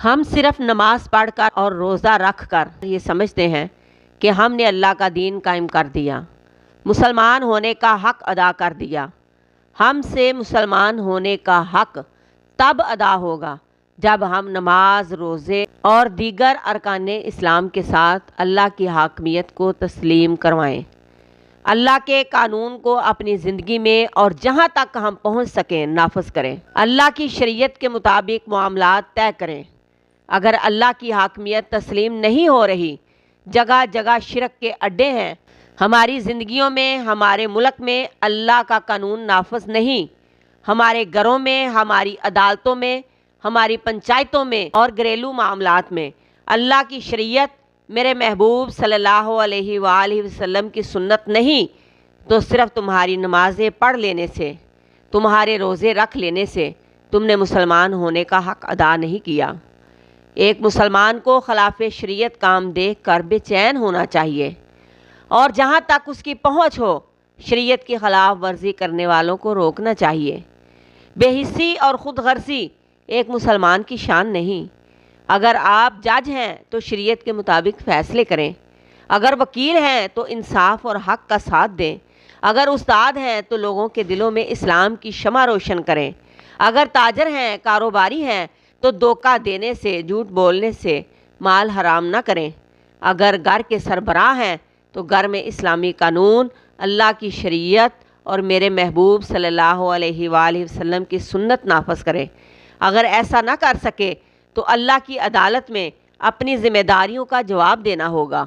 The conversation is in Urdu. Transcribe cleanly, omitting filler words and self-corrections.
ہم صرف نماز پڑھ کر اور روزہ رکھ کر یہ سمجھتے ہیں کہ ہم نے اللہ کا دین قائم کر دیا، مسلمان ہونے کا حق ادا کر دیا۔ ہم سے مسلمان ہونے کا حق تب ادا ہوگا جب ہم نماز، روزے اور دیگر ارکان اسلام کے ساتھ اللہ کی حاکمیت کو تسلیم کروائیں، اللہ کے قانون کو اپنی زندگی میں اور جہاں تک ہم پہنچ سکیں نافذ کریں، اللہ کی شریعت کے مطابق معاملات طے کریں۔ اگر اللہ کی حاکمیت تسلیم نہیں ہو رہی، جگہ جگہ شرک کے اڈے ہیں، ہماری زندگیوں میں، ہمارے ملک میں اللہ کا قانون نافذ نہیں، ہمارے گھروں میں، ہماری عدالتوں میں، ہماری پنچایتوں میں اور گھریلو معاملات میں اللہ کی شریعت، میرے محبوب صلی اللہ علیہ وآلہ وسلم کی سنت نہیں، تو صرف تمہاری نمازیں پڑھ لینے سے، تمہارے روزے رکھ لینے سے تم نے مسلمان ہونے کا حق ادا نہیں کیا۔ ایک مسلمان کو خلاف شریعت کام دیکھ کر بے چین ہونا چاہیے، اور جہاں تک اس کی پہنچ ہو شریعت کی خلاف ورزی کرنے والوں کو روکنا چاہیے۔ بے حسی اور خود غرضی ایک مسلمان کی شان نہیں۔ اگر آپ جج ہیں تو شریعت کے مطابق فیصلے کریں، اگر وکیل ہیں تو انصاف اور حق کا ساتھ دیں، اگر استاد ہیں تو لوگوں کے دلوں میں اسلام کی شمع روشن کریں، اگر تاجر ہیں، کاروباری ہیں تو دھوکہ دینے سے، جھوٹ بولنے سے مال حرام نہ کریں، اگر گھر کے سربراہ ہیں تو گھر میں اسلامی قانون، اللہ کی شریعت اور میرے محبوب صلی اللہ علیہ وآلہ وسلم کی سنت نافذ کریں۔ اگر ایسا نہ کر سکے تو اللہ کی عدالت میں اپنی ذمہ داریوں کا جواب دینا ہوگا۔